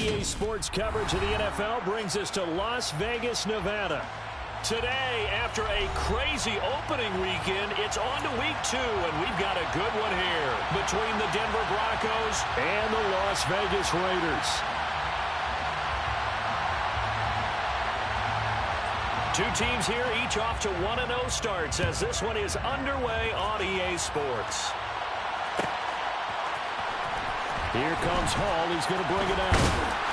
EA Sports coverage of the NFL brings us to Las Vegas, Nevada. Today, after a crazy opening weekend, it's on to week 2, and we've got a good one here between the Denver Broncos and the Las Vegas Raiders. Two teams here, each off to 1-0 starts as this one is underway on EA Sports. Here comes Hall. He's going to bring it out.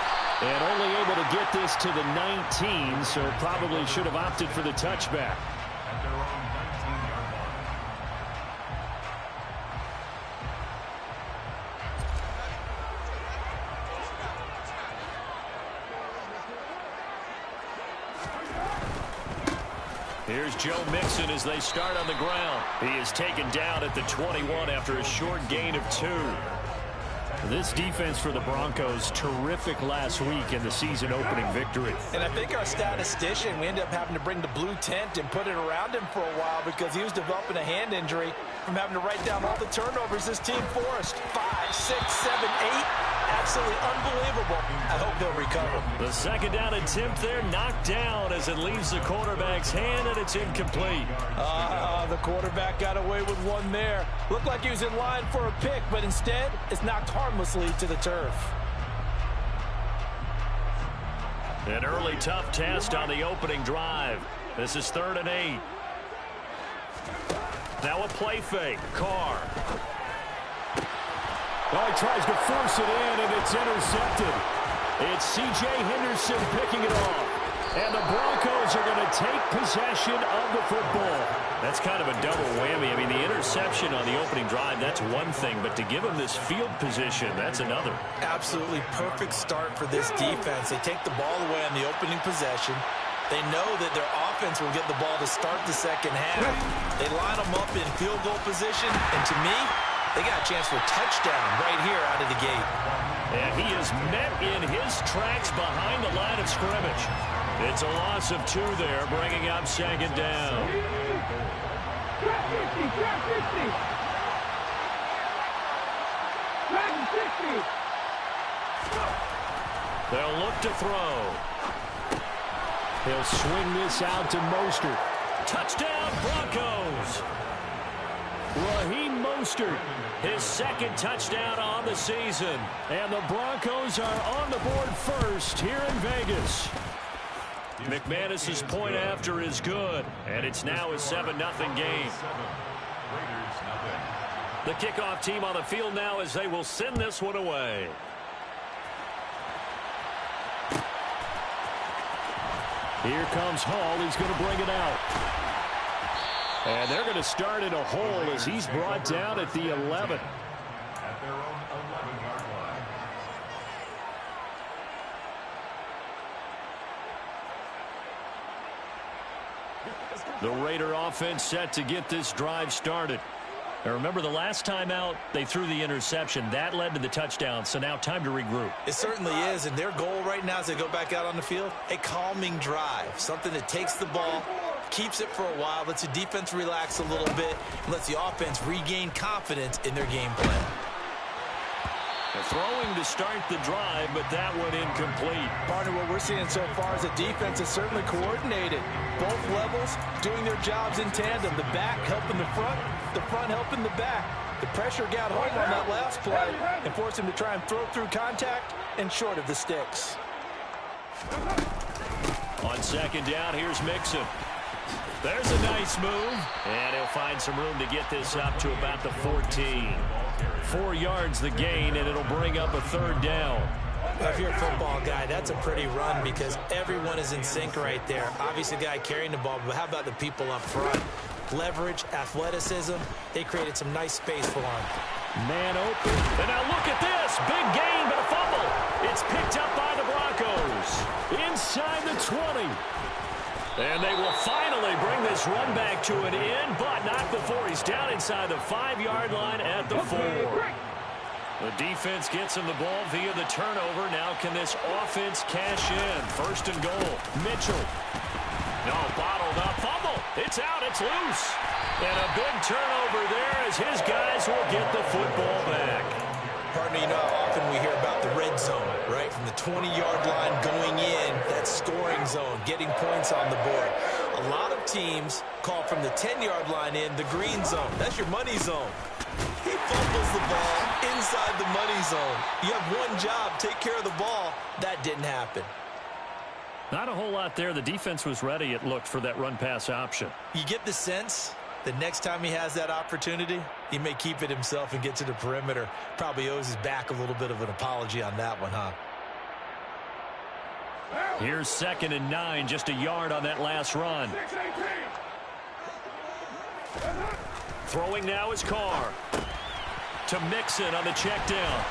And only able to get this to the 19, so probably should have opted for the touchback. Here's Joe Mixon as they start on the ground. He is taken down at the 21 after a short gain of 2. This defense for the Broncos, terrific last week in the season-opening victory. And I think our statistician, we ended up having to bring the blue tent and put it around him for a while because he was developing a hand injury from having to write down all the turnovers this team forced. 5, 6, 7, 8. Absolutely unbelievable. I hope they'll recover. The second down attempt there knocked down as it leaves the quarterback's hand, and it's incomplete. The quarterback got away with one there. Looked like he was in line for a pick, but instead it's knocked harmlessly to the turf. An early tough test on the opening drive. This is 3rd and 8. Now a play fake. Carr. Well, he tries to force it in, and it's intercepted. It's C.J. Henderson picking it off. And the Broncos are going to take possession of the football. That's kind of a double whammy. I mean, the interception on the opening drive, that's one thing. But to give them this field position, that's another. Absolutely perfect start for this defense. They take the ball away on the opening possession. They know that their offense will get the ball to start the second half. They line them up in field goal position. And to me, they got a chance for a touchdown right here out of the gate. And he is met in his tracks behind the line of scrimmage. It's a loss of 2 there, bringing up 2nd down. They'll look to throw. He'll swing this out to Mostert. Touchdown, Broncos! Raheem Mostert, his 2nd touchdown on the season. And the Broncos are on the board first here in Vegas. McManus's point after is good, and it's now a 7-0 game. The kickoff team on the field now as they will send this one away. Here comes Hall. He's going to bring it out. And they're going to start in a hole as he's brought down at the 11. The Raider offense set to get this drive started. Now remember, the last time out, they threw the interception. That led to the touchdown, so now time to regroup. It certainly is, and their goal right now as they go back out on the field, a calming drive, something that takes the ball, keeps it for a while, lets the defense relax a little bit, and lets the offense regain confidence in their game plan. Throwing to start the drive, but that one incomplete. Partner, what we're seeing so far is a defense is certainly coordinated. Both levels doing their jobs in tandem. The back helping the front helping the back. The pressure got home on that last play and forced him to try and throw through contact and short of the sticks. On 2nd down, here's Mixon. There's a nice move, and he'll find some room to get this up to about the 14. 4 yards the gain, and it'll bring up a 3rd down. If you're a football guy, that's a pretty run because everyone is in sync right there. Obviously, the guy carrying the ball, but how about the people up front? Leverage, athleticism, they created some nice space for him. Man open, and now look at this. Big gain, but a fumble. It's picked up by the Broncos. Inside the 20. And they will finally bring this run back to an end, but not before he's down inside the 5-yard line at the 4. The defense gets him the ball via the turnover. Now can this offense cash in? 1st and goal. Mitchell. No, bottled up. Fumble. It's out. It's loose. And a big turnover there as his guys will get the football back. Partner, you know, often we hear about the red zone, right? From the 20-yard line going in, that scoring zone, getting points on the board. A lot of teams call from the 10-yard line in the green zone. That's your money zone. He fumbles the ball inside the money zone. You have one job, take care of the ball. That didn't happen. Not a whole lot there. The defense was ready, it looked, for that run-pass option. You get the sense the next time he has that opportunity, he may keep it himself and get to the perimeter. Probably owes his back a little bit of an apology on that one, huh? Here's 2nd and 9, just a yard on that last run. Throwing now is Carr. To Mixon on the check down.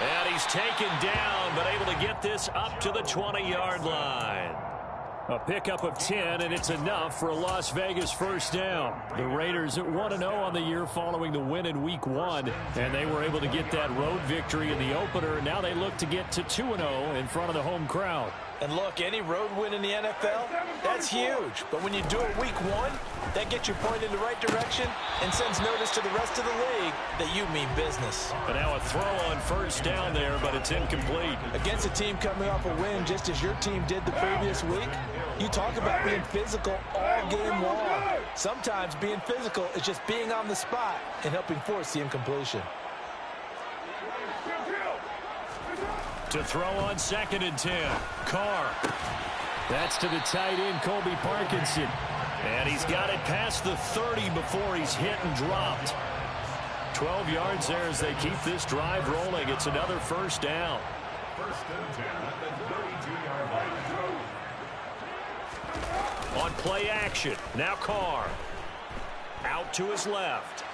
And he's taken down, but able to get this up to the 20-yard line. A pickup of 10, and it's enough for a Las Vegas first down. The Raiders at 1-0 on the year following the win in Week 1, and they were able to get that road victory in the opener. Now they look to get to 2-0 in front of the home crowd. And look, any road win in the NFL, that's huge. But when you do it Week 1, that gets you pointed in the right direction and sends notice to the rest of the league that you mean business. But now a throw on first down there, but it's incomplete. Against a team coming off a win just as your team did the previous week, you talk about being physical all game long. Sometimes being physical is just being on the spot and helping force the incompletion. To throw on 2nd and 10. Carr. That's to the tight end, Colby Parkinson. And he's got it past the 30 before he's hit and dropped. 12 yards there as they keep this drive rolling. It's another first down. On play action, now Carr. Out to his left.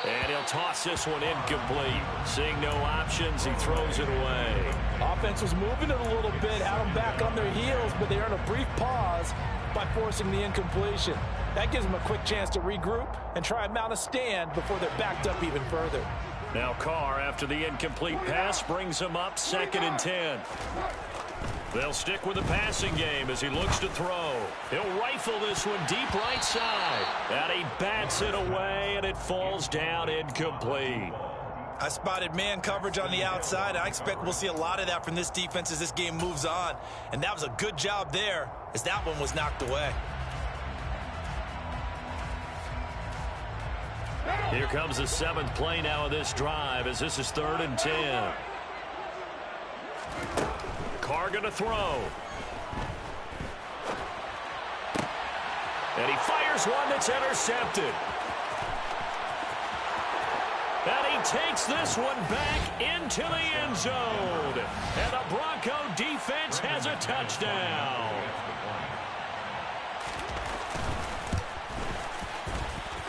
And he'll toss this one incomplete. Seeing no options, he throws it away. Offense was moving it a little bit, had them back on their heels, but they earned a brief pause by forcing the incompletion. That gives them a quick chance to regroup and try and mount a stand before they're backed up even further. Now Carr, after the incomplete pass, brings him up 2nd and 10. They'll stick with the passing game as he looks to throw. He'll rifle this one deep right side. And he bats it away, and it falls down incomplete. I spotted man coverage on the outside. I expect we'll see a lot of that from this defense as this game moves on. And that was a good job there as that one was knocked away. Here comes the 7th play now of this drive as this is 3rd and 10. Carr going to throw. And he fires one that's intercepted. And he takes this one back into the end zone. And the Bronco defense has a touchdown.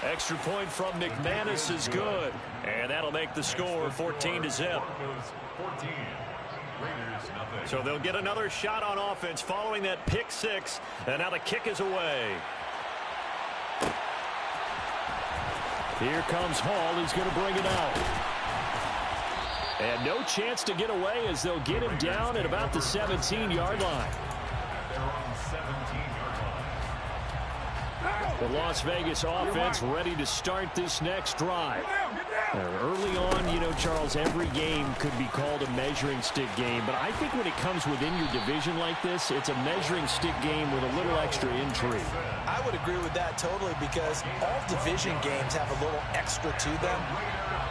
Extra point from McManus is good. And that'll make the score 14-0. So they'll get another shot on offense following that pick 6. And now the kick is away. Here comes Hall. He's going to bring it out. And no chance to get away as they'll get him down at about the 17-yard line. The Las Vegas offense ready to start this next drive. Early on, you know, Charles, every game could be called a measuring stick game. But I think when it comes within your division like this, it's a measuring stick game with a little extra intrigue. I would agree with that totally because all division games have a little extra to them.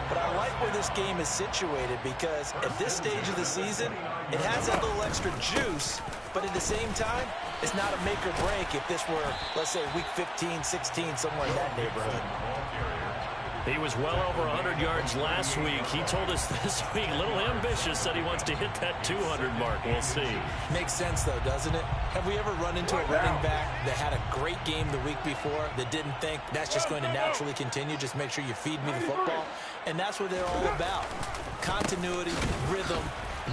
But I like where this game is situated because at this stage of the season, it has that little extra juice. But at the same time, it's not a make or break if this were, let's say, week 15, 16, somewhere in that neighborhood. He was well over 100 yards last week. He told us this week, a little ambitious, that he wants to hit that 200 mark. We'll see. Makes sense, though, doesn't it? Have we ever run into a running back that had a great game the week before that didn't think that's just going to naturally continue? Just make sure you feed me the football. And that's what they're all about. Continuity, rhythm,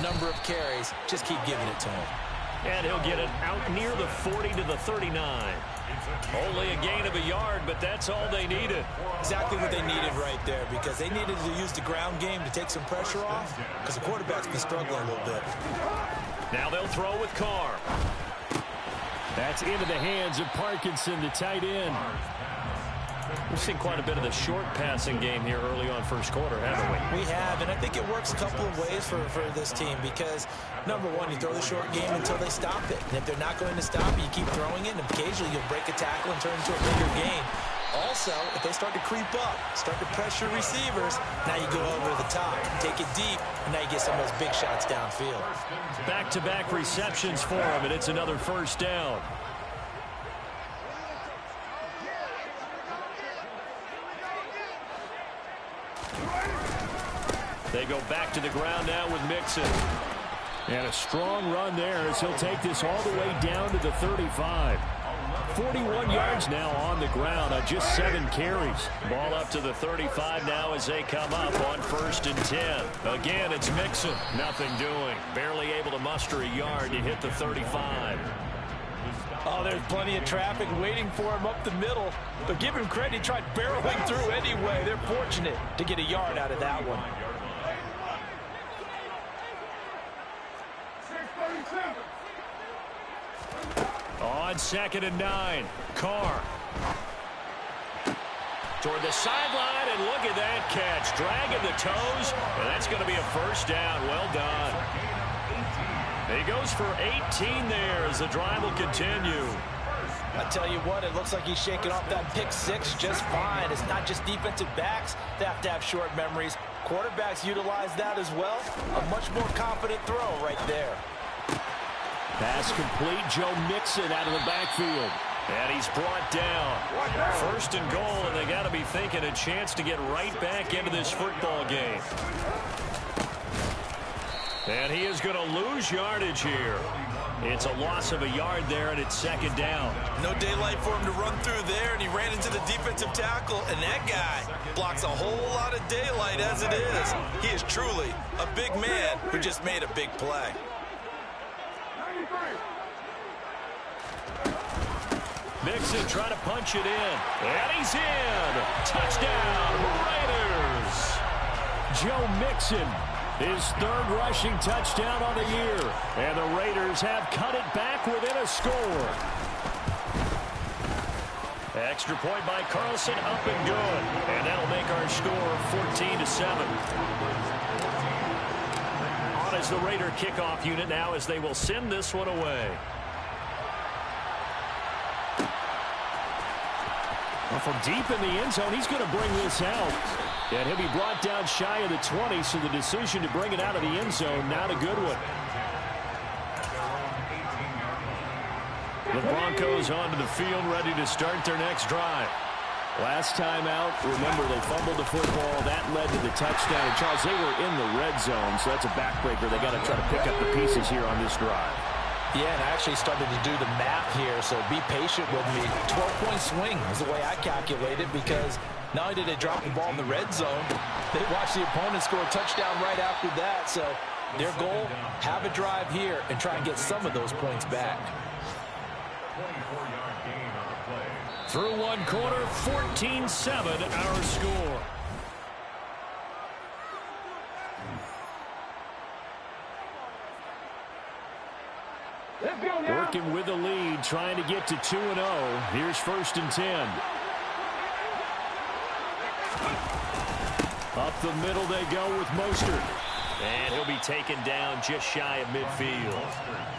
number of carries. Just keep giving it to him. And he'll get it out near the 40 to the 39. Only a gain of a yard, but that's all they needed. Exactly what they needed right there because they needed to use the ground game to take some pressure off because the quarterback's been struggling a little bit. Now they'll throw with Carr. That's into the hands of Parkinson, the tight end. We've seen quite a bit of the short passing game here early on first quarter, haven't we? We have, and I think it works a couple of ways for this team because, number one, you throw the short game until they stop it. And if they're not going to stop it, you keep throwing it, and occasionally you'll break a tackle and turn it into a bigger game. Also, if they start to creep up, start to pressure receivers, now you go over the top, take it deep, and now you get some of those big shots downfield. Back-to-back receptions for him, and it's another first down. They go back to the ground now with Mixon. And a strong run there as he'll take this all the way down to the 35. 41 yards now on the ground on just 7 carries. Ball up to the 35 now as they come up on 1st and 10. Again, it's Mixon. Nothing doing. Barely able to muster a yard to hit the 35. Oh, there's plenty of traffic waiting for him up the middle. But give him credit, he tried barreling through anyway. They're fortunate to get a yard out of that one. On 2nd and 9, Carr. Toward the sideline, and look at that catch. Dragging the toes, and that's going to be a first down. Well done. He goes for 18 there as the drive will continue. I tell you what, it looks like he's shaking off that pick six just fine. It's not just defensive backs that have to have short memories. Quarterbacks utilize that as well. A much more confident throw right there. Pass complete. Joe Mixon out of the backfield. And he's brought down. 1st and goal, and they got to be thinking a chance to get right back into this football game. And he is going to lose yardage here. It's a loss of a yard there, and it's 2nd down. No daylight for him to run through there, and he ran into the defensive tackle, and that guy blocks a whole lot of daylight as it is. He is truly a big man who just made a big play. Mixon trying to punch it in. And he's in. Touchdown, Raiders. Joe Mixon, his 3rd rushing touchdown on the year. And the Raiders have cut it back within a score. Extra point by Carlson, up and good. And that'll make our score 14-7. On as the Raider kickoff unit now as they will send this one away. Well, from deep in the end zone, he's going to bring this out. And he'll be brought down shy of the 20, so the decision to bring it out of the end zone, not a good one. The Broncos onto the field, ready to start their next drive. Last time out, remember, they fumbled the football. That led to the touchdown. And, Charles, they were in the red zone, so that's a backbreaker. They got to try to pick up the pieces here on this drive. Yeah, and I actually started to do the math here, so be patient with me. 12-point swing is the way I calculate it because not only did they drop the ball in the red zone, they watched the opponent score a touchdown right after that. So their goal, have a drive here and try and get some of those points back. Through one quarter, 14-7 our score. Working with the lead, trying to get to 2-0. Here's 1st and 10. Up the middle they go with Mostert. And he'll be taken down just shy of midfield.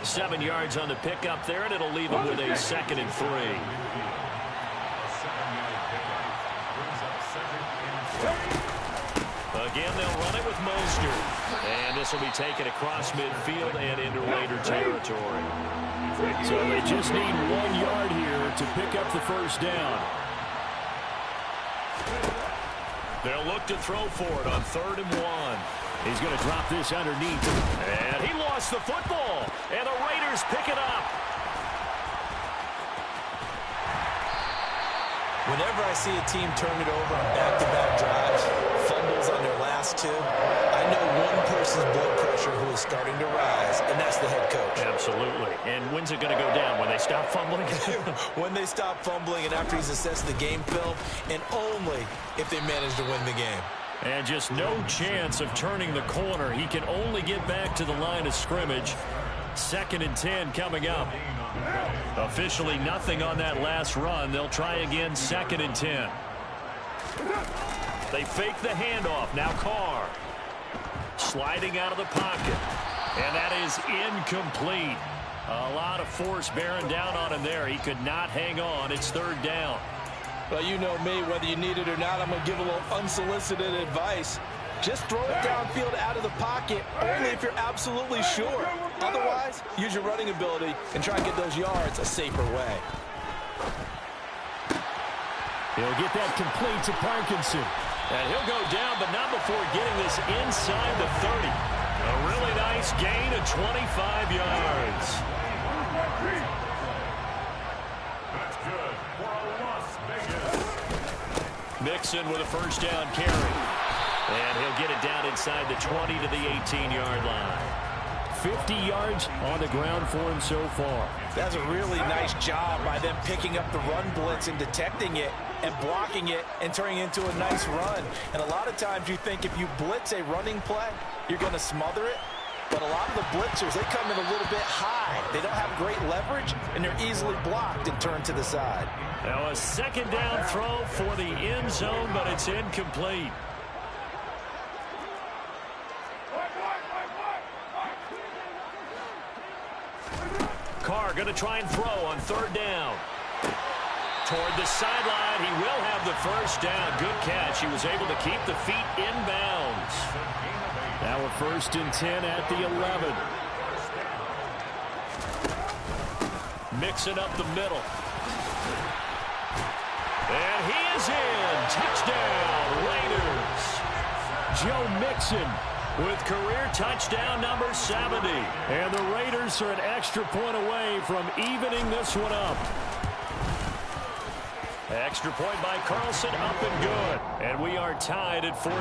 7 yards on the pickup there, and it'll leave him with a 2nd and 3. Again, they'll run it with Mostert. And this will be taken across midfield and into Raider territory. So they just need 1 yard here to pick up the first down. They'll look to throw for it on 3rd and 1. He's going to drop this underneath. And he lost the football. And the Raiders pick it up. Whenever I see a team turn it over on back-to-back drives, fumbles on their last 2, I know one person's blood pressure who is starting to rise, and that's the head coach. Absolutely. And when's it going to go down? When they stop fumbling? When they stop fumbling and after he's assessed the game film, and only if they manage to win the game. And just no chance of turning the corner. He can only get back to the line of scrimmage. 2nd and 10 coming up. Officially nothing on that last run. They'll try again 2nd and 10. They fake the handoff. Now Carr. Sliding out of the pocket. And that is incomplete. A lot of force bearing down on him there. He could not hang on. It's third down. Well, you know me, whether you need it or not, I'm going to give a little unsolicited advice. Just throw it downfield out of the pocket, only if you're absolutely sure. Otherwise, use your running ability and try and get those yards a safer way. He'll get that complete to Parkinson. And he'll go down, but not before getting this inside the 30. A really nice gain of 25 yards. That's good for a Las Vegas. Mixon with a first down carry. And he'll get it down inside the 20 to the 18-yard line. 50 yards on the ground for him so far. That's a really nice job by them picking up the run blitz and detecting it and blocking it and turning it into a nice run. And a lot of times you think if you blitz a running play, you're going to smother it. But a lot of the blitzers, they come in a little bit high. They don't have great leverage, and they're easily blocked and turned to the side. Now a second down throw for the end zone, but it's incomplete. Carr going to try and throw on third down. Toward the sideline, he will have the first down. Good catch. He was able to keep the feet inbounds. Now a 1st and 10 at the 11. Mixing up the middle. And he is in. Touchdown, Raiders. Joe Mixon with career touchdown number 70. And the Raiders are an extra point away from evening this one up. Extra point by Carlson, up and good. And we are tied at 14.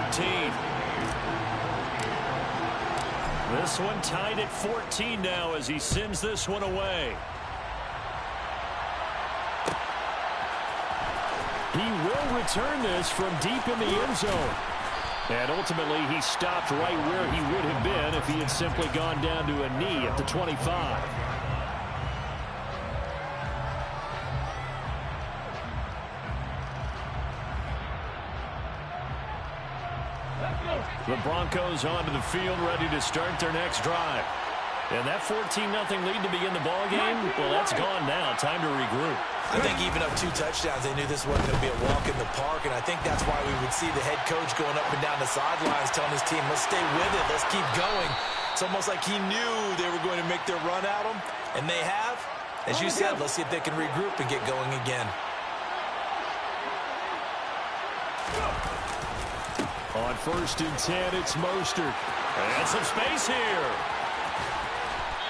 This one tied at 14 now as he sends this one away. He will return this from deep in the end zone. And ultimately, he stopped right where he would have been if he had simply gone down to a knee at the 25. The Broncos onto the field, ready to start their next drive. And that 14-0 lead to begin the ballgame, well, that's gone now. Time to regroup. I think even up 2 touchdowns, they knew this wasn't going to be a walk in the park, and I think that's why we would see the head coach going up and down the sidelines telling his team, let's stay with it, let's keep going. It's almost like he knew they were going to make their run at him, and they have. As you said, let's see if they can regroup and get going again. On 1st and 10, it's Mostert. And some space here.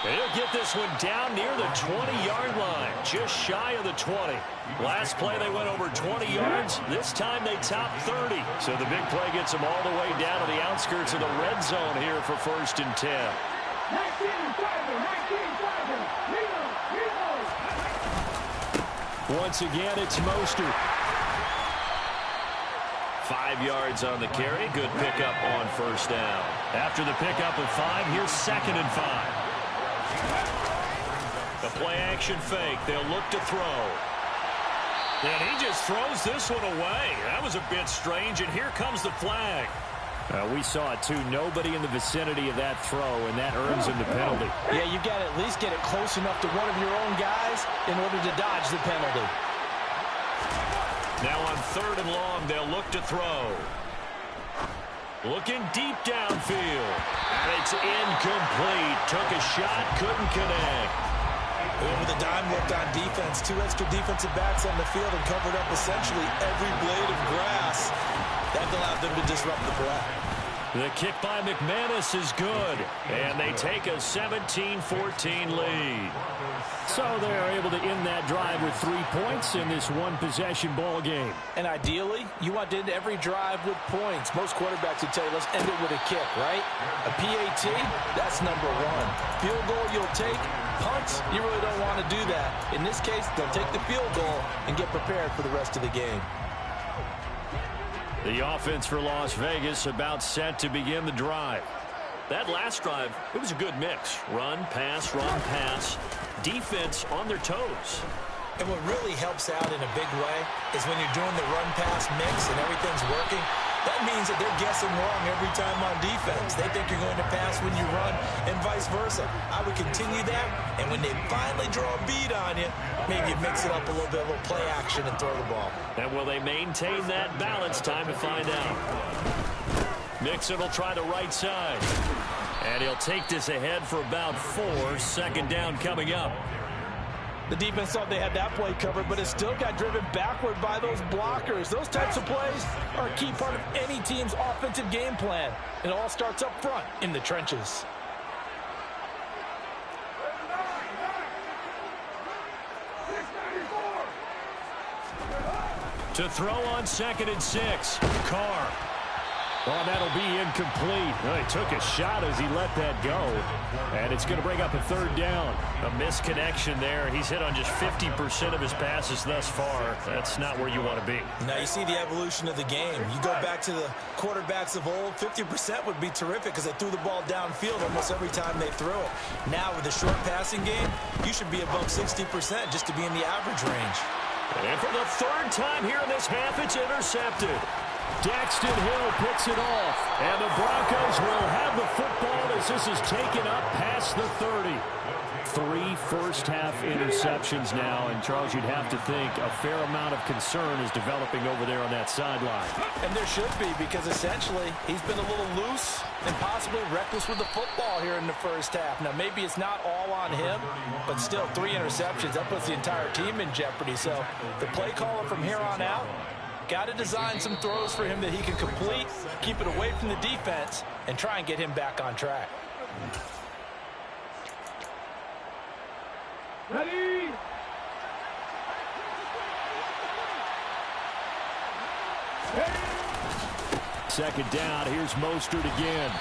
He'll get this one down near the 20-yard line, just shy of the 20. Last play, they went over 20 yards. This time, they topped 30. So the big play gets them all the way down to the outskirts of the red zone here for 1st and 10. Once again, it's Mostert. 5 yards on the carry. Good pickup on first down. After the pickup of 5, here's 2nd and 5. The play-action fake. They'll look to throw. And he just throws this one away. That was a bit strange, and here comes the flag. We saw it, too. Nobody in the vicinity of that throw, and that earns him the penalty. Yeah, you got to at least get it close enough to one of your own guys in order to dodge the penalty. Now on 3rd and long, they'll look to throw. Looking deep downfield. And it's incomplete. Took a shot, couldn't connect. And with a dime left on defense, 2 extra defensive backs on the field and covered up essentially every blade of grass. That allowed them to disrupt the play. The kick by McManus is good. And they take a 17-14 lead. So they're able to end that drive with 3 points in this one-possession ball game. And ideally, you want to end every drive with points. Most quarterbacks would tell you, let's end it with a kick, right? A PAT, that's number 1. Field goal you'll take. Punts, you really don't want to do that. In this case, they'll take the field goal and get prepared for the rest of the game. The offense for Las Vegas about set to begin the drive. That last drive, it was a good mix. Run, pass, defense on their toes. And what really helps out in a big way is when you're doing the run-pass mix and everything's working, that means that they're guessing wrong every time on defense. They think you're going to pass when you run and vice versa. I would continue that, and when they finally draw a bead on you, maybe you mix it up a little bit, a little play action and throw the ball. And will they maintain that balance? Time to find out. Mixon will try the right side. And he'll take this ahead for about 4. Second down coming up. The defense thought they had that play covered, but it still got driven backward by those blockers. Those types of plays are a key part of any team's offensive game plan. It all starts up front in the trenches. To throw on 2nd and 6. Carr. Oh, that'll be incomplete. Well, he took a shot as he let that go. And it's going to bring up a 3rd down. A misconnection there. He's hit on just 50% of his passes thus far. That's not where you want to be. Now you see the evolution of the game. You go back to the quarterbacks of old, 50% would be terrific because they threw the ball downfield almost every time they threw it. Now with the short passing game, you should be above 60% just to be in the average range. And for the 3rd time here in this half, it's intercepted. Daxton Hill picks it off, and the Broncos will have the football as this is taken up past the 30. 3 first-half interceptions now, and Charles, you'd have to think a fair amount of concern is developing over there on that sideline. And there should be, because essentially he's been a little loose and possibly reckless with the football here in the first half. Now, maybe it's not all on him, but still 3 interceptions. That puts the entire team in jeopardy. So the play caller from here on out, got to design some throws for him that he can complete, keep it away from the defense, and try and get him back on track. Ready? Second down. Here's Mostert again.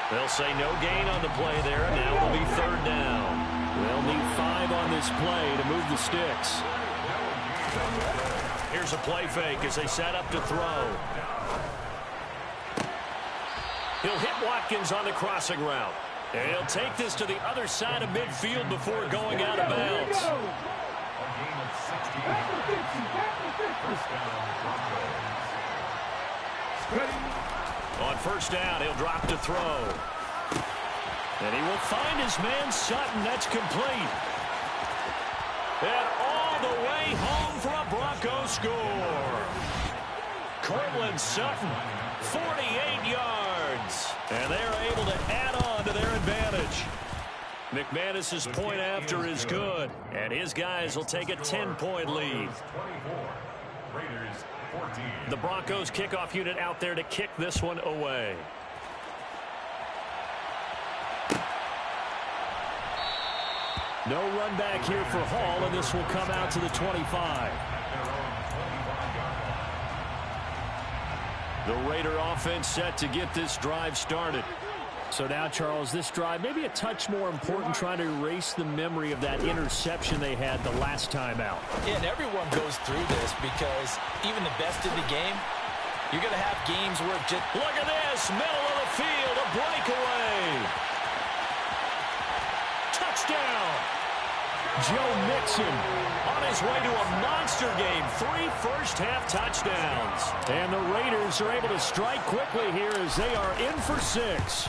They'll say no gain on the play there. Now it'll be 3rd down. They'll need 5 on this play to move the sticks. Here's a play fake as they set up to throw. He'll hit Watkins on the crossing route. And he'll take this to the other side of midfield before going out of bounds. On 1st down, he'll drop to throw. And he will find his man Sutton. That's complete. And all the way home for a Bronco score. Cortland Sutton, 48 yards. And they are able to add on to their advantage. McManus's point after is good. And his guys will take a 10-point lead. The Broncos kickoff unit out there to kick this one away. No run back here for Hall, and this will come out to the 25. The Raider offense set to get this drive started. So now, Charles, this drive maybe a touch more important, trying to erase the memory of that interception they had the last time out. Yeah, and everyone goes through this because even the best in the game, you're going to have games where it just... Look at this, middle of the field, a breakaway. Touchdown. Joe Mixon on his way to a monster game. 3 first-half touchdowns. And the Raiders are able to strike quickly here as they are in for 6.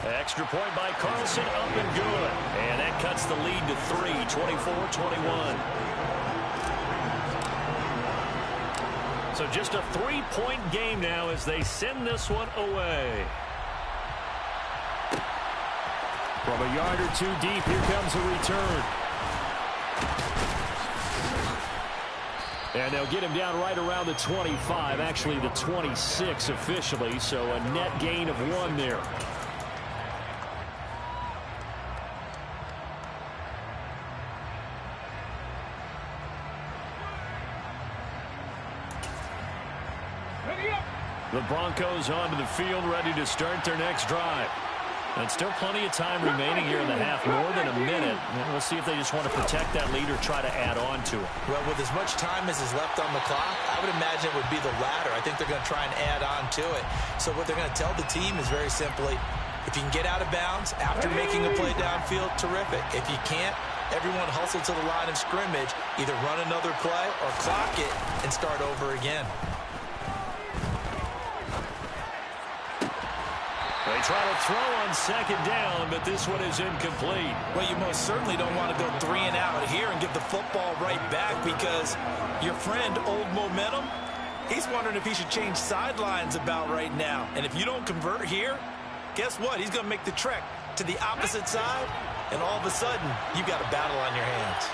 Extra point by Carlson, up and good. And that cuts the lead to 3, 24-21. So just a 3-point game now as they send this one away. From a yard or 2 deep, here comes a return. And they'll get him down right around the 25, actually the 26 officially, so a net gain of 1 there. The Broncos onto the field, ready to start their next drive. And still plenty of time remaining here in the half, more than a minute. And we'll see if they just want to protect that lead or try to add on to it. Well, with as much time as is left on the clock, I would imagine it would be the latter. I think they're going to try and add on to it. So what they're going to tell the team is very simply, if you can get out of bounds after making a play downfield, terrific. If you can't, Everyone hustle to the line of scrimmage, either run another play or clock it and start over again. They try to throw on second down, but this one is incomplete. Well, you most certainly don't want to go 3 and out here and give the football right back, because your friend, Old Momentum, he's wondering if he should change sidelines about right now. And if you don't convert here, guess what? He's going to make the trek to the opposite side, and all of a sudden, you've got a battle on your hands.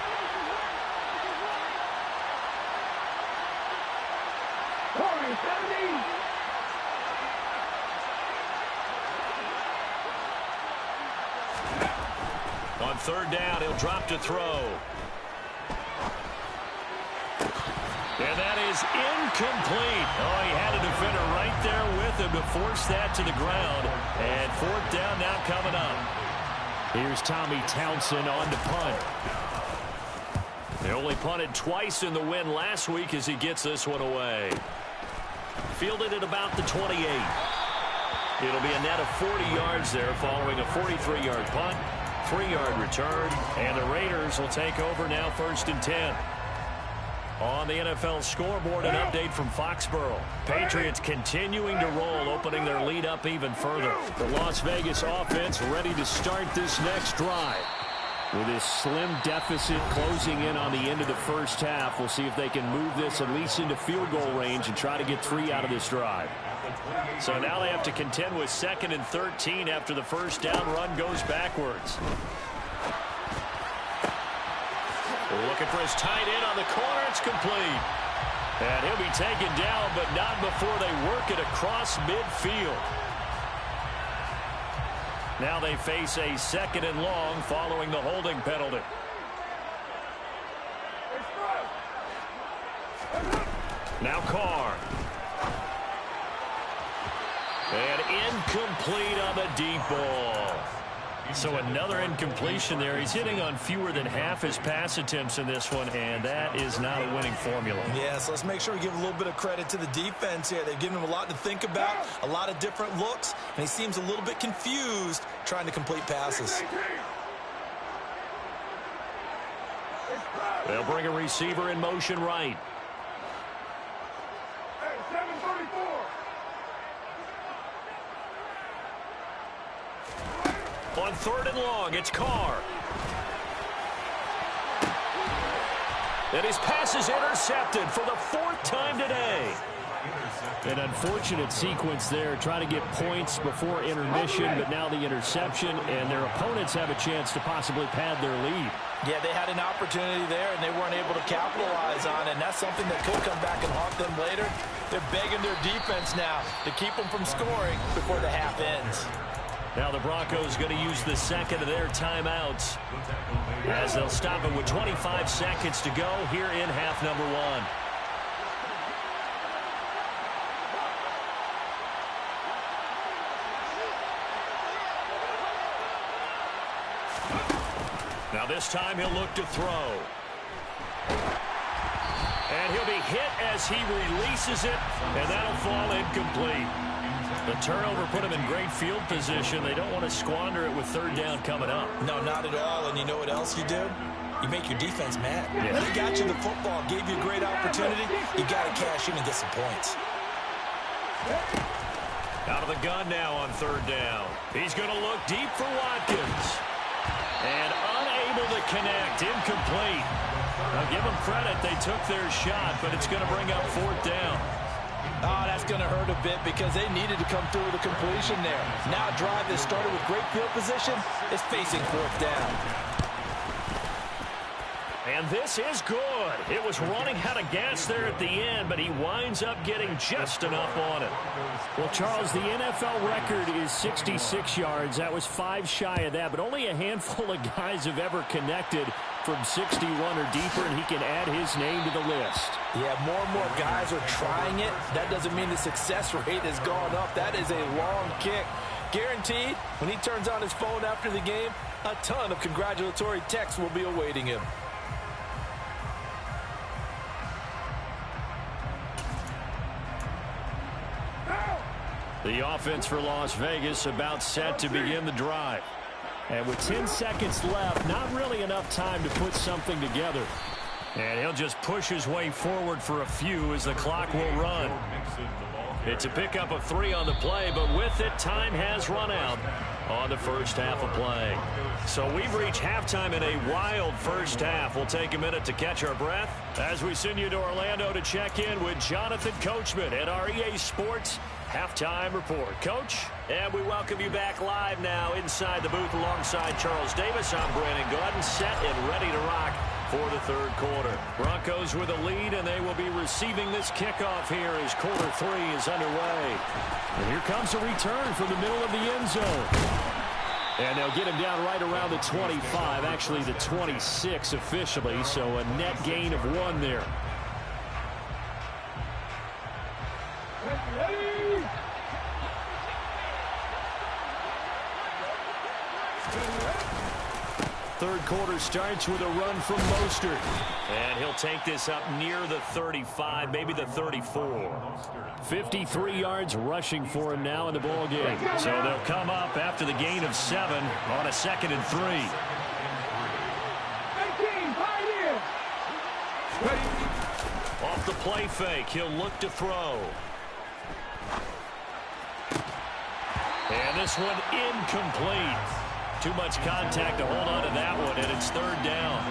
On third down, he'll drop to throw. And that is incomplete. Oh, he had a defender right there with him to force that to the ground. And fourth down now coming up. Here's Tommy Townsend on to punt. They only punted twice in the win last week as he gets this one away. Fielded at about the 28. It'll be a net of 40 yards there following a 43-yard punt, 3-yard return, and the Raiders will take over now 1st and 10. On the NFL scoreboard, an update from Foxborough. Patriots continuing to roll, opening their lead up even further. The Las Vegas offense ready to start this next drive. With this slim deficit closing in on the end of the first half, we'll see if they can move this at least into field goal range and try to get 3 out of this drive. So now they have to contend with 2nd and 13 after the first down run goes backwards. Looking for his tight end on the corner. It's complete. And he'll be taken down, but not before they work it across midfield. Now they face a 2nd and long following the holding penalty. Now Carr. And incomplete on the deep ball. So another incompletion there. He's hitting on fewer than half his pass attempts in this one, and that is not a winning formula. Yeah, so let's make sure we give a little bit of credit to the defense here. They've given him a lot to think about, a lot of different looks, and he seems a little bit confused trying to complete passes. They'll bring a receiver in motion right. On 3rd and long, it's Carr. And his pass is intercepted for the 4th time today. An unfortunate sequence there, trying to get points before intermission, but now the interception, and their opponents have a chance to possibly pad their lead. Yeah, they had an opportunity there, and they weren't able to capitalize on it, and that's something that could come back and haunt them later. They're begging their defense now to keep them from scoring before the half ends. Now the Broncos going to use the 2nd of their timeouts as they'll stop it with 25 seconds to go here in half number 1. Now this time he'll look to throw. And he'll be hit as he releases it, and that'll fall incomplete. The turnover put him in great field position. They don't want to squander it with 3rd down coming up. No, not at all. And you know what else you do? You make your defense mad. Yeah. They got you the football, gave you a great opportunity. You got to cash in and get some points. Out of the gun now on 3rd down. He's going to look deep for Watkins. And unable to connect. Incomplete. Now give them credit. They took their shot, but it's going to bring up 4th down. Oh, that's going to hurt a bit because they needed to come through with a completion there. Now a drive that started with great field position is facing 4th down. And this is good. It was running out of gas there at the end, but he winds up getting just enough on it. Well, Charles, the NFL record is 66 yards. That was 5 shy of that, but only a handful of guys have ever connected from 61 or deeper, and he can add his name to the list. Yeah, more and more guys are trying it. That doesn't mean the success rate has gone up. That is a long kick. Guaranteed, when he turns on his phone after the game, a ton of congratulatory texts will be awaiting him. The offense for Las Vegas about set to begin the drive. And with 10 seconds left, not really enough time to put something together. And he'll just push his way forward for a few as the clock will run. It's a pickup of 3 on the play, but with it, time has run out on the first half of play. So we've reached halftime in a wild first half. We'll take a minute to catch our breath as we send you to Orlando to check in with Jonathan Coachman at our EA Sports Halftime Report. Coach, and we welcome you back live now inside the booth alongside Charles Davis. I'm Brandon Gaudin, set and ready to rock for the third quarter. Broncos with a lead, and they will be receiving this kickoff here as quarter 3 is underway. And here comes a return from the middle of the end zone. And they'll get him down right around the 25, actually the 26 officially, so a net gain of 1 there. Third quarter starts with a run from Mostert. And he'll take this up near the 35, maybe the 34. 53 yards rushing for him now in the ball game. So they'll come up after the gain of 7 on a 2nd and 3. Off the play fake, he'll look to throw. And this one incomplete. Too much contact to hold on to that one, and it's 3rd down.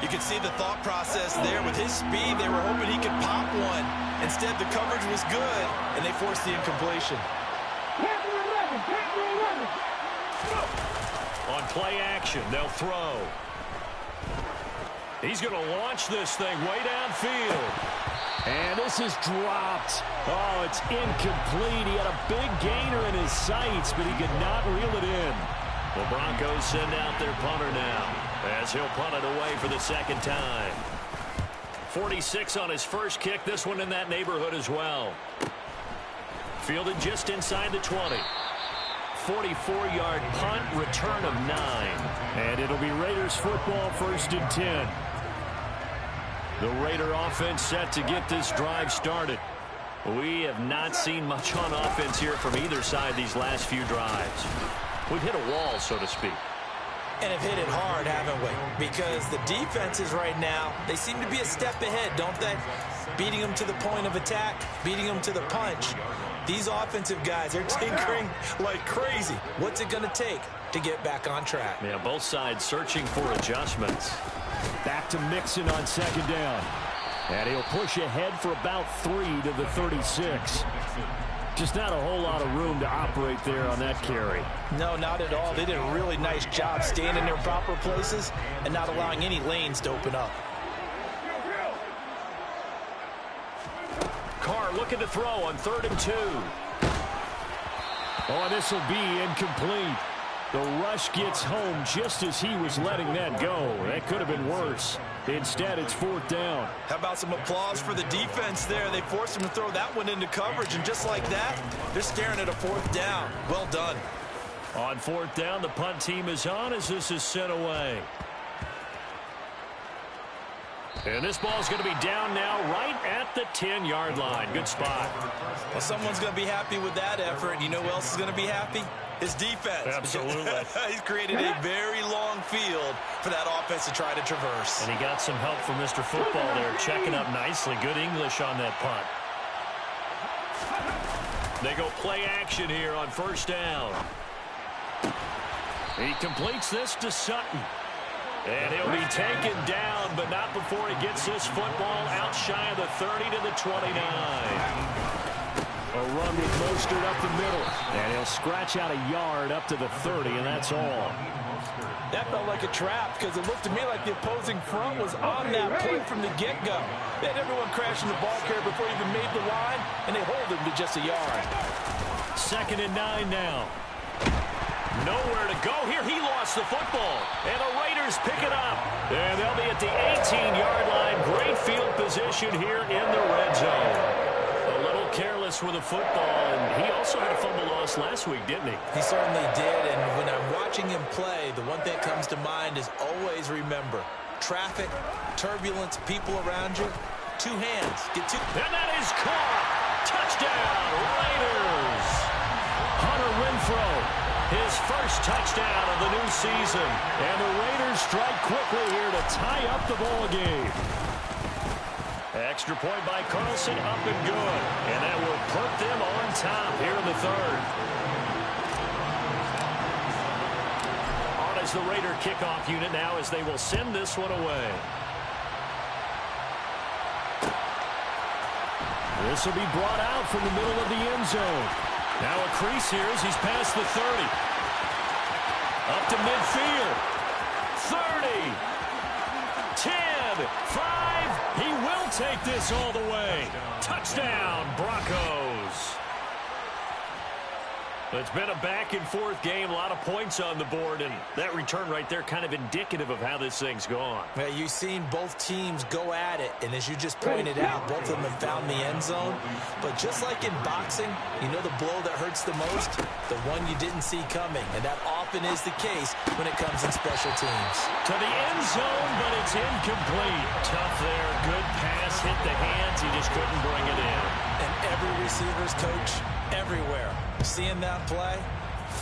You can see the thought process there. With his speed, they were hoping he could pop one. Instead, the coverage was good, and they forced the incompletion. On play action, they'll throw. He's going to launch this thing way downfield. And this is dropped. Oh, it's incomplete. He had a big gainer in his sights, but he could not reel it in. The Broncos send out their punter now as he'll punt it away for the 2nd time. 46 on his first kick. This one in that neighborhood as well. Fielded just inside the 20. 44-yard punt, return of 9. And it'll be Raiders football, 1st and 10. The Raider offense set to get this drive started. We have not seen much on offense here from either side these last few drives. We've hit a wall, so to speak. And have hit it hard, haven't we? Because the defenses right now, they seem to be a step ahead, don't they? Beating them to the point of attack, beating them to the punch. These offensive guys are tinkering like crazy. What's it going to take to get back on track? Yeah, both sides searching for adjustments. Back to Mixon on 2nd down. And he'll push ahead for about 3 to the 36. Just not a whole lot of room to operate there on that carry. No, not at all. They did a really nice job staying in their proper places and not allowing any lanes to open up. Carr looking to throw on 3rd and 2. Oh, this will be incomplete. The rush gets home just as he was letting that go. That could have been worse. Instead, it's 4th down. How about some applause for the defense there? They forced him to throw that one into coverage, and just like that, they're staring at a 4th down. Well done. On 4th down, the punt team is on as this is sent away. And this ball's going to be down now right at the 10-yard line. Good spot. Well, someone's going to be happy with that effort. You know who else is going to be happy? His defense. Absolutely. He's created a very long field for that offense to try to traverse. And he got some help from Mr. Football there, checking up nicely. Good English on that punt. They go play action here on 1st down. He completes this to Sutton. And he'll be taken down, but not before he gets this football out shy of the 30 to the 29. A run with Mostert up the middle. And he'll scratch out a yard up to the 30, and that's all. That felt like a trap because it looked to me like the opposing front was on that play from the get-go. They had everyone crashing the ball carrier before he even made the line, and they hold him to just a yard. 2nd and 9 now. Nowhere to go here. He lost the football. And the Raiders pick it up. And they'll be at the 18-yard line. Great field position here in the red zone. A little careless with the football. And he also had a fumble loss last week, didn't he? He certainly did. And when I'm watching him play, the one thing that comes to mind is always remember, traffic, turbulence, people around you, 2 hands. Get 2. And that is caught. Touchdown, Raiders. Hunter Renfrow His first touchdown of the new season. And the Raiders strike quickly here to tie up the ball game. Extra point by Carlson, up and good. And that will put them on top here in the third. On as the Raider kickoff unit now as they will send this one away. This will be brought out from the middle of the end zone. Now a crease here as he's past the 30. Up to midfield. 30. 10. 5. He will take this all the way. Touchdown, Broncos. It's been a back-and-forth game, a lot of points on the board, and that return right there kind of indicative of how this thing's gone. Well, you've seen both teams go at it, and as you just pointed out, both of them have found the end zone. But just like in boxing, you know the blow that hurts the most? The one you didn't see coming, and that often is the case when it comes in special teams. To the end zone, but it's incomplete. Tough there, good pass, hit the hands, he just couldn't bring it in. And every receiver's coach, everywhere, seeing that play,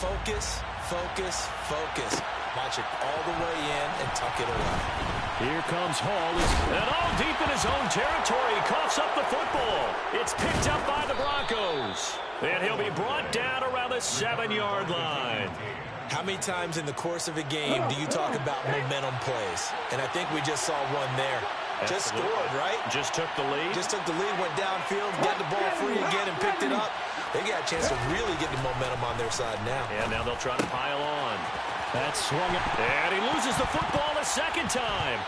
focus, focus, focus. Watch it all the way in and tuck it away. Here comes Hall. And all deep in his own territory, he coughs up the football. It's picked up by the Broncos. And he'll be brought down around the 7-yard line. How many times in the course of a game do you talk about momentum plays? And I think we just saw one there. Just scored, right? Just took the lead. Just took the lead, went downfield, got the ball free again, and picked it up. They got a chance to really get the momentum on their side now. And now they'll try to pile on. That's swung it. And he loses the football a second time.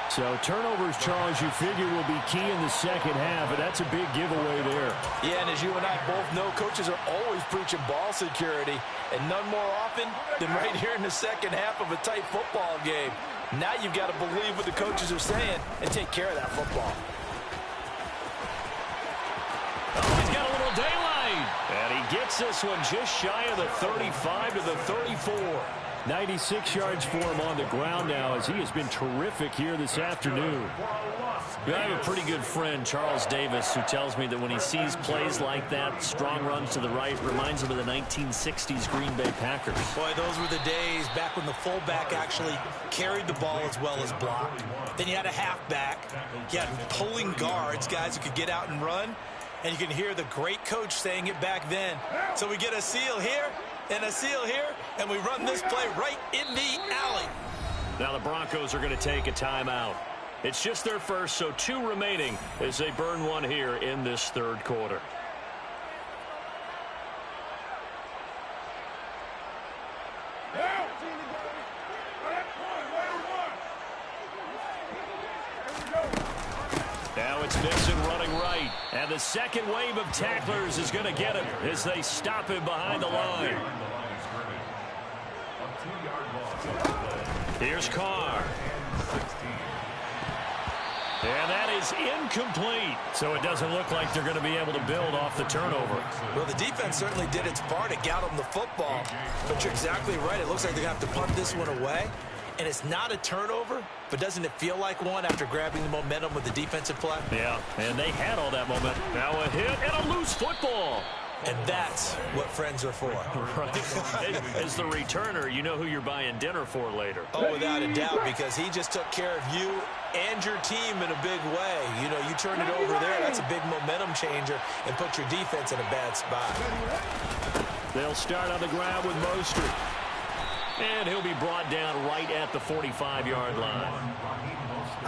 So turnovers, Charles, you figure will be key in the second half, and that's a big giveaway there. Yeah, and as you and I both know, coaches are always preaching ball security, and none more often than right here in the second half of a tight football game. Now you've got to believe what the coaches are saying and take care of that football. Oh, he's got a little daylight. And he gets this one just shy of the 35 to the 34. 96 yards for him on the ground now as he has been terrific here this afternoon. I have a pretty good friend, Charles Davis, who tells me that when he sees plays like that, strong runs to the right, reminds him of the 1960s Green Bay Packers. Boy, those were the days back when the fullback actually carried the ball as well as blocked. Then you had a halfback. You had pulling guards, guys who could get out and run. And you can hear the great coach saying it back then. So we get a seal here and a seal here, and we run this play right in the alley. Now the Broncos are going to take a timeout. It's just their first, so 2 remaining as they burn one here in this third quarter. Now it's Nixon running right. And the second wave of tacklers is going to get him as they stop him behind the line. Here's Carr. And that is incomplete. So it doesn't look like they're going to be able to build off the turnover. Well, the defense certainly did its part to get them the football. But you're exactly right. It looks like they're going to have to punt this one away. And it's not a turnover, but doesn't it feel like one after grabbing the momentum with the defensive play? Yeah, and they had all that momentum. Now a hit and a loose football. And that's what friends are for. Right. As the returner, you know who you're buying dinner for later. Oh, without a doubt, because he just took care of you and your team in a big way. You know, you turn it over there, that's a big momentum changer, and put your defense in a bad spot. They'll start on the ground with Mostert. And he'll be brought down right at the 45-yard line.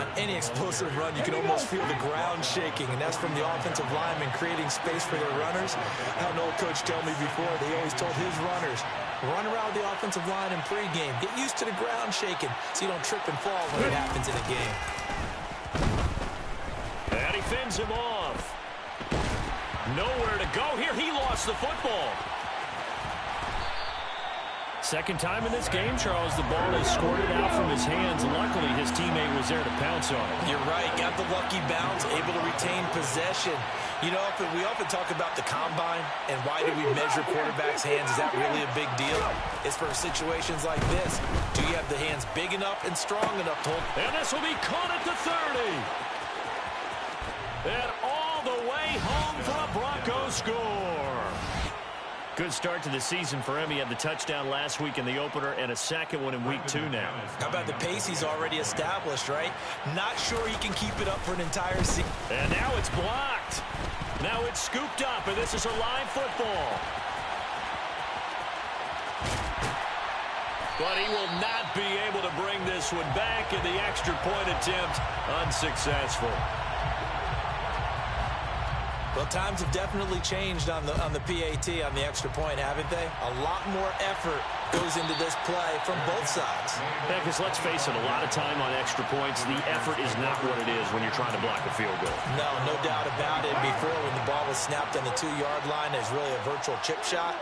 On any explosive run, you can almost feel the ground shaking, and that's from the offensive linemen creating space for their runners. I had an old coach tell me before, they always told his runners, run around the offensive line in pregame. Get used to the ground shaking so you don't trip and fall when it happens in a game. And he fends him off. Nowhere to go here. He lost the football. Second time in this game, Charles, the ball is squirted out from his hands. Luckily, his teammate was there to pounce on it. You're right. Got the lucky bounce, able to retain possession. You know, we often talk about the combine and why do we measure quarterbacks' hands. Is that really a big deal? It's for situations like this. Do you have the hands big enough and strong enough to hold? And this will be caught at the 30. And all the way home for a Broncos score. Good start to the season for him. He had the touchdown last week in the opener and a second one in week 2 now. How about the pace he's already established, right? Not sure he can keep it up for an entire season. And now it's blocked. Now it's scooped up, and this is a live football. But he will not be able to bring this one back, and the extra point attempt unsuccessful. Well, times have definitely changed on the PAT, on the extra point, haven't they? A lot more effort goes into this play from both sides. Yeah, because let's face it, a lot of time on extra points, the effort is not what it is when you're trying to block a field goal. No doubt about it. Before, when the ball was snapped on the 2-yard line, it's really a virtual chip shot.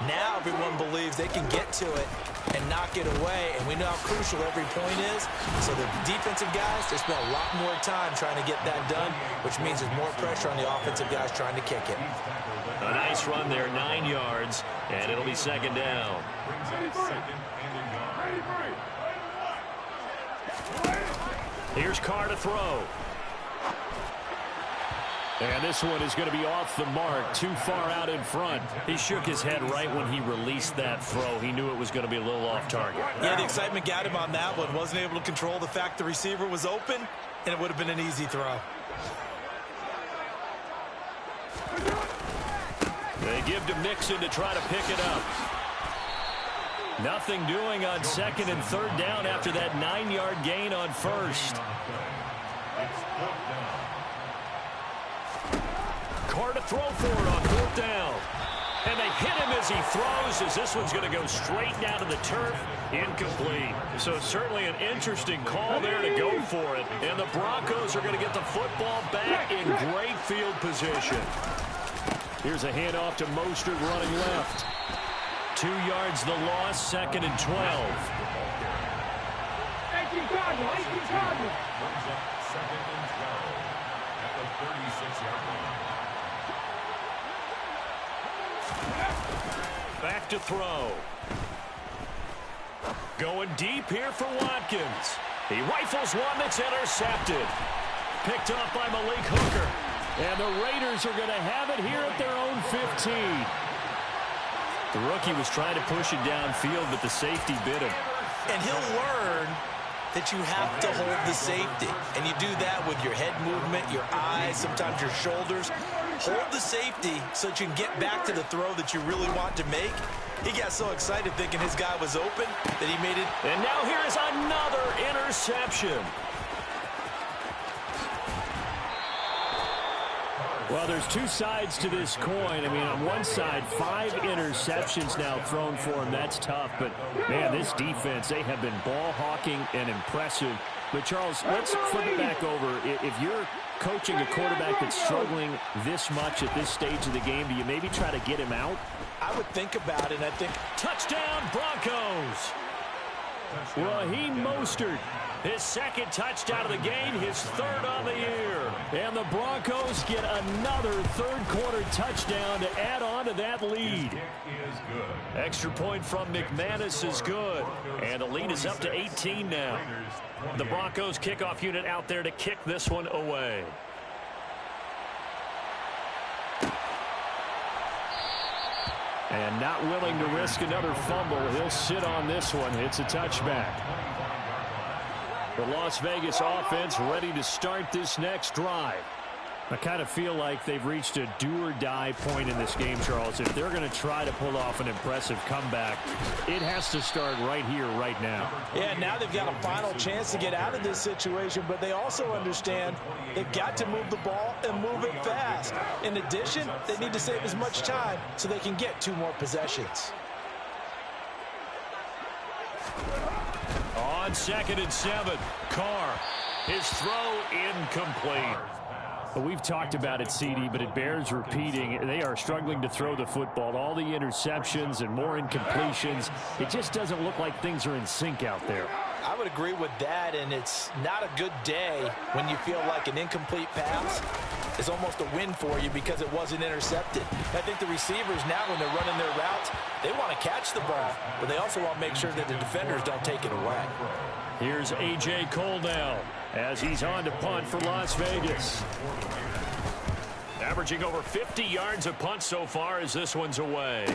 Now everyone believes they can get to it and knock it away, and we know how crucial every point is. So the defensive guys, they spend a lot more time trying to get that done, which means there's more pressure on the offensive guys trying to kick it. A nice run there, 9 yards, and it'll be second down. Here's Carr to throw. And this one is going to be off the mark, too far out in front. He shook his head right when he released that throw. He knew it was going to be a little off target. Yeah, the excitement got him on that one. Wasn't able to control the fact the receiver was open, and it would have been an easy throw. They give to Mixon to try to pick it up. Nothing doing on second and third down after that 9-yard gain on first. Carr to throw for it on fourth down. And they hit him as he throws, as this one's going to go straight down to the turf. Incomplete. So certainly an interesting call there to go for it. And the Broncos are going to get the football back in great field position. Here's a handoff to Mostert running left. 2 yards the loss, second and 12. Back to throw. Going deep here for Watkins. He rifles one that's intercepted. Picked up by Malik Hooker. And the Raiders are going to have it here at their own 15. The rookie was trying to push it downfield, but the safety bit him. And he'll learn that you have to hold the safety. And you do that with your head movement, your eyes, sometimes your shoulders. Hold the safety so that you can get back to the throw that you really want to make. He got so excited thinking his guy was open that he made it. And now here is another interception. Well, there's two sides to this coin. I mean, on one side, 5 interceptions now thrown for him. That's tough. But, man, this defense, they have been ball hawking and impressive. But, Charles, let's flip it back over. If you're coaching a quarterback that's struggling this much at this stage of the game, do you maybe try to get him out? I would think about it. I think touchdown, Broncos. Raheem Mostert, his second touchdown of the game, his third on the year. And the Broncos get another third-quarter touchdown to add on to that lead. Extra point from McManus is good. And the lead is up to 18 now. The Broncos kickoff unit out there to kick this one away. And not willing to risk another fumble. He'll sit on this one. It's a touchback. The Las Vegas offense ready to start this next drive. I kind of feel like they've reached a do-or-die point in this game, Charles. If they're going to try to pull off an impressive comeback, it has to start right here, right now. Yeah, now they've got a final chance to get out of this situation, but they also understand they've got to move the ball and move it fast. In addition, they need to save as much time so they can get 2 more possessions. On second and 7, Carr. His throw incomplete. We've talked about it, CD, but it bears repeating. They are struggling to throw the football. All the interceptions and more incompletions. It just doesn't look like things are in sync out there. I would agree with that, and it's not a good day when you feel like an incomplete pass is almost a win for you because it wasn't intercepted. I think the receivers now, when they're running their routes, they want to catch the ball, but they also want to make sure that the defenders don't take it away. Here's A.J. Cole now as he's on to punt for Las Vegas. Averaging over 50 yards a punt so far as this one's away.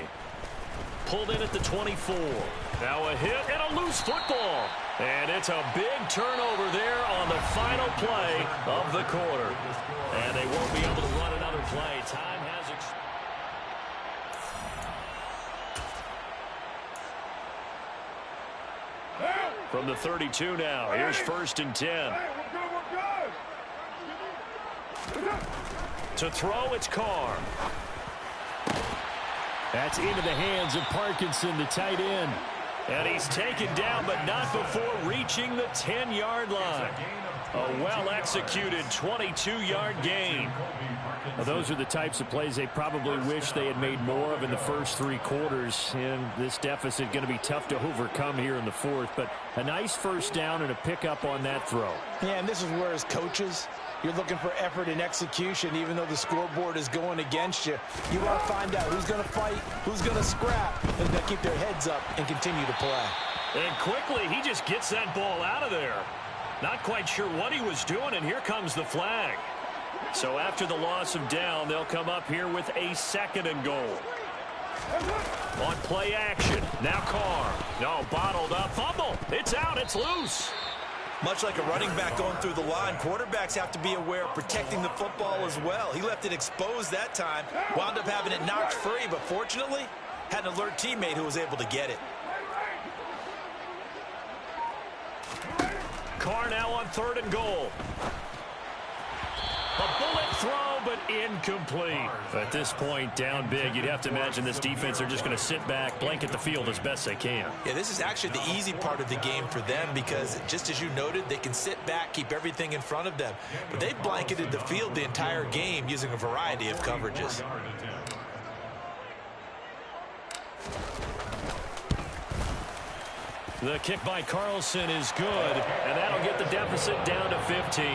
Pulled in at the 24. Now a hit and a loose football. And it's a big turnover there on the final play of the quarter. And they won't be able to run another play. Time has expired. From the 32 now, here's 1st and 10. To throw, it's Carr. That's into the hands of Parkinson, the tight end. And he's taken down, but not before reaching the 10-yard line. A well-executed 22-yard gain. Well, those are the types of plays they probably wish they had made more of in the first 3 quarters. And this deficit going to be tough to overcome here in the 4th. But a nice first down and a pickup on that throw. Yeah, and this is where as coaches, you're looking for effort and execution, even though the scoreboard is going against you. You want to find out who's going to fight, who's going to scrap, and they'll keep their heads up and continue to play. And quickly, he just gets that ball out of there. Not quite sure what he was doing, and here comes the flag. So after the loss of down, they'll come up here with a 2nd and goal. On play action, now Carr. No, bottled up, fumble. It's out, it's loose. Much like a running back going through the line, quarterbacks have to be aware of protecting the football as well. He left it exposed that time, wound up having it knocked free, but fortunately, had an alert teammate who was able to get it. Carr now on 3rd and goal. A bullet throw, but incomplete. At this point, down big, you'd have to imagine this defense, they're just going to sit back, blanket the field as best they can. Yeah, this is actually the easy part of the game for them because, just as you noted, they can sit back, keep everything in front of them. But they blanketed the field the entire game using a variety of coverages. The kick by Carlson is good, and that'll get the deficit down to 15.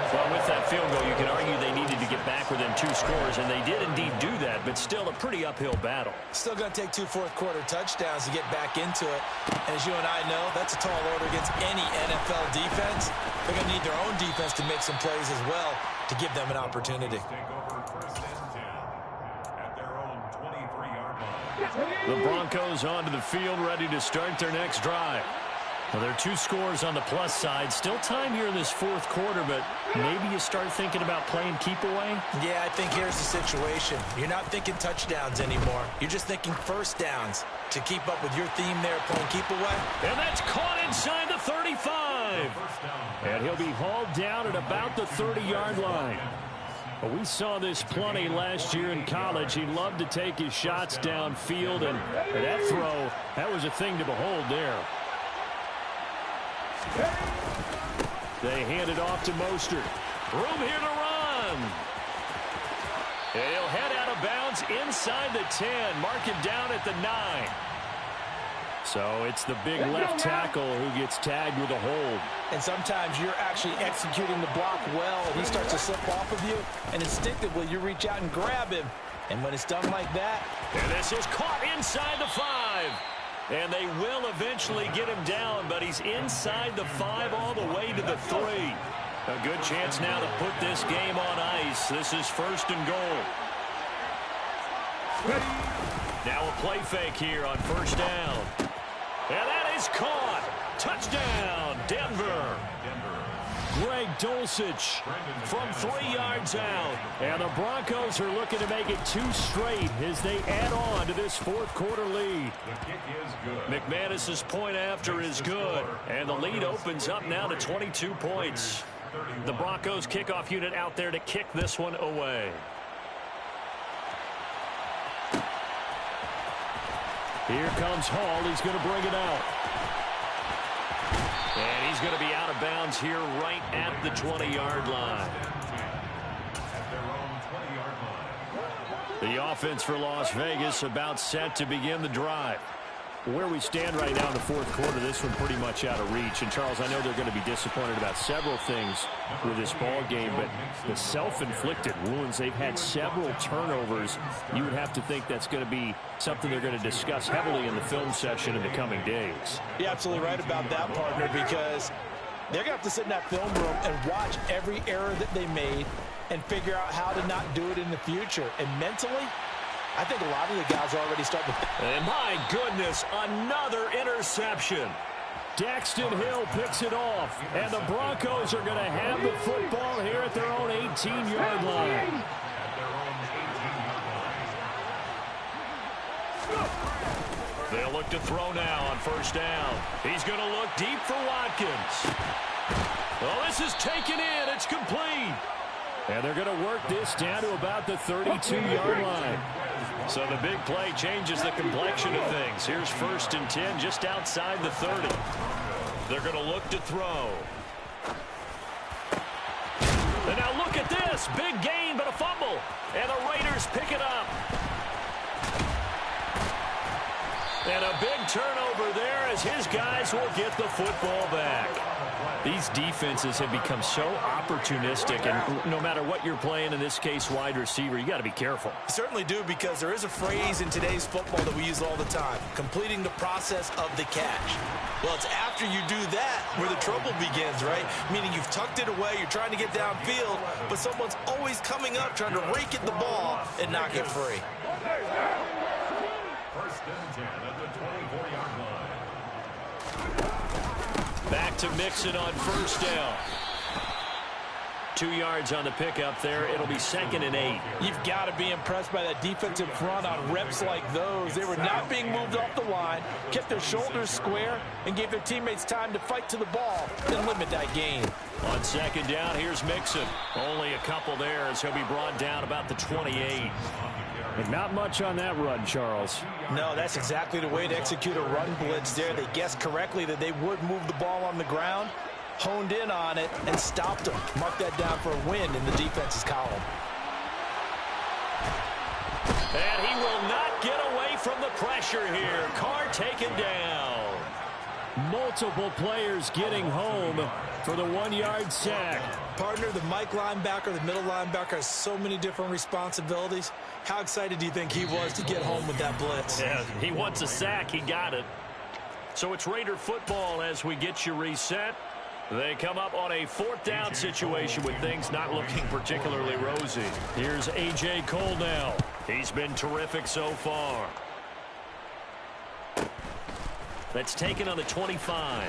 Well, with that field goal, you can argue they needed to get back within 2 scores, and they did indeed do that, but still a pretty uphill battle. Still going to take 2 fourth-quarter touchdowns to get back into it. And as you and I know, that's a tall order against any NFL defense. They're going to need their own defense to make some plays as well to give them an opportunity. The Broncos onto the field, ready to start their next drive. Well, there are 2 scores on the plus side. Still time here in this 4th quarter, but maybe you start thinking about playing keep away? Yeah, I think here's the situation. You're not thinking touchdowns anymore. You're just thinking first downs to keep up with your theme there, playing keep away. And that's caught inside the 35. And he'll be hauled down at about the 30-yard line. Well, we saw this plenty last year in college. He loved to take his shots downfield, and that throw, that was a thing to behold there. They hand it off to Mostert. Room here to run. And he'll head out of bounds inside the 10. Mark him down at the 9. So it's the big left tackle who gets tagged with a hold. And sometimes you're actually executing the block well, and he starts to slip off of you, and instinctively you reach out and grab him. And when it's done like that... And this is caught inside the 5. And they will eventually get him down, but he's inside the 5 all the way to the 3. A good chance now to put this game on ice. This is 1st and goal. Now a play fake here on 1st down. And that is caught. Touchdown, Denver. Greg Dulcich From 3 yards out. And the Broncos are looking to make it 2 straight as they add on to this 4th quarter lead. McManus's point after is good. And the lead opens up now to 22 points. The Broncos kickoff unit out there to kick this one away. Here comes Hall. He's going to bring it out. And he's going to be out of bounds here right at the 20-yard line. The offense for Las Vegas about set to begin the drive. Where we stand right now in the 4th quarter, this one pretty much out of reach. And, Charles, I know they're going to be disappointed about several things with this ball game, but the self-inflicted wounds, they've had several turnovers. You would have to think that's going to be something they're going to discuss heavily in the film session in the coming days. You're absolutely right about that, partner, because they're going to have to sit in that film room and watch every error that they made and figure out how to not do it in the future. And mentally, I think a lot of the guys are already starting to... And my goodness, another interception. Daxton Hill picks it off, and the Broncos are going to have the football here at their own 18-yard line. They'll look to throw now on first down. He's going to look deep for Watkins. Oh, this is taken in. It's complete. And they're going to work this down to about the 32-yard line. So the big play changes the complexion of things. Here's 1st and 10 just outside the 30. They're going to look to throw. And now look at this. Big gain, but a fumble. And the Raiders pick it up. And a big turnover there as his guys will get the football back. These defenses have become so opportunistic, and no matter what you're playing, in this case wide receiver, you got to be careful. You certainly do, because there is a phrase in today's football that we use all the time: completing the process of the catch. Well, it's after you do that where the trouble begins, right? Meaning you've tucked it away, you're trying to get downfield, but someone's always coming up trying to rake at the ball and knock it free. 1st and 10 at the 24-yard line. Back to Mixon on first down. 2 yards on the pickup there. It'll be 2nd and 8. You've got to be impressed by that defensive front on reps like those. They were not being moved off the line, kept their shoulders square, and gave their teammates time to fight to the ball and limit that gain. On 2nd down, here's Mixon. Only a couple there as he'll be brought down about the 28. But not much on that run, Charles. No, that's exactly the way to execute a run blitz there. They guessed correctly that they would move the ball on the ground, honed in on it, and stopped them. Mark that down for a win in the defense's column. And he will not get away from the pressure here. Carr taken down. Multiple players getting home for the 1-yard sack. Partner, the Mike linebacker, the middle linebacker, has so many different responsibilities. How excited do you think he was to get home with that blitz? Yeah, he wants a sack. He got it. So it's Raider football as we get you reset. They come up on a 4th down situation with things not looking particularly rosy. Here's A.J. Cole now. He's been terrific so far. That's taken on the 25.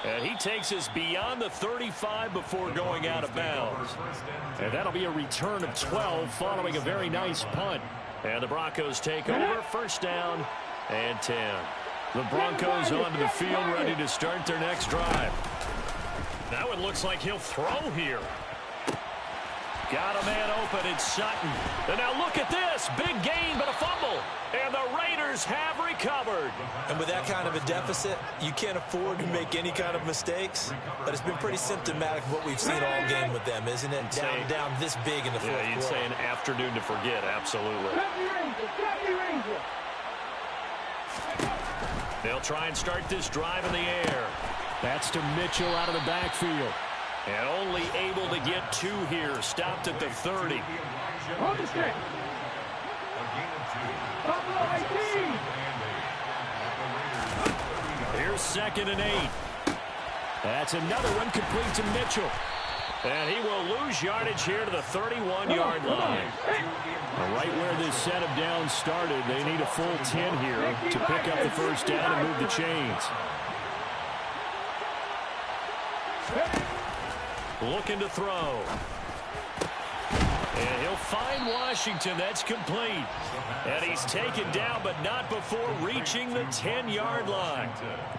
And he takes us beyond the 35 before going out of bounds. And that'll be a return of 12 following a very nice punt. And the Broncos take over. 1st down and 10. The Broncos onto the field, ready to start their next drive. Now it looks like he'll throw here. Got a man open. It's Sutton. And now look at this. Big gain, but a fumble. And the Raiders have recovered. And with that kind of a deficit, you can't afford to make any kind of mistakes. But it's been pretty symptomatic of what we've seen all game with them, isn't it? Down this big in the fourth quarter. You'd say an afternoon to forget. Absolutely. They'll try and start this drive in the air. That's to Mitchell out of the backfield. And only able to get 2 here. Stopped at the 30. Here's 2nd and 8. That's another one complete to Mitchell. And he will lose yardage here to the 31-yard line. Right where this set of downs started, they need a full 10 here to pick up the 1st down and move the chains. Looking to throw. And he'll find Washington. That's complete. And he's taken down, but not before reaching the 10-yard line.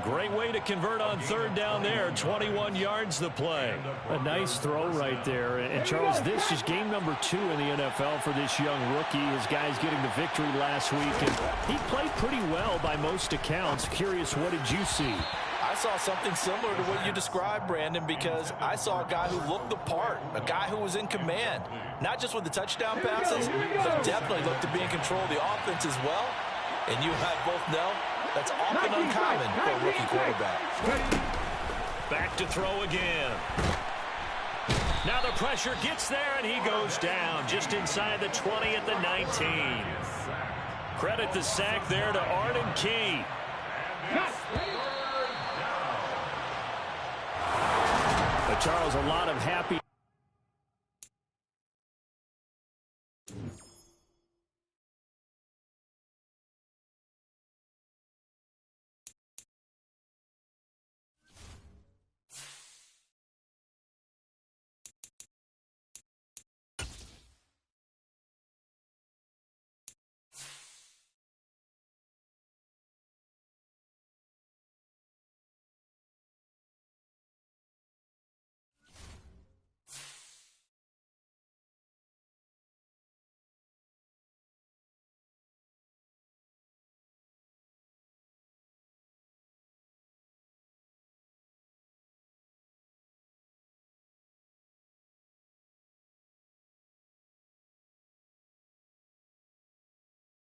Great way to convert on 3rd down there. 21 yards the play. A nice throw right there. And Charles, this is game number 2 in the NFL for this young rookie. His guys getting the victory last week. And he played pretty well by most accounts. Curious, what did you see? I saw something similar to what you described, Brandon, because I saw a guy who looked the part, a guy who was in command, not just with the touchdown passes, but definitely looked to be in control of the offense as well. And you and I both know that's often uncommon for a rookie quarterback. Back to throw again. Now the pressure gets there, and he goes down just inside the 20 at the 19. Credit the sack there to Arden Key. Charles, a lot of happy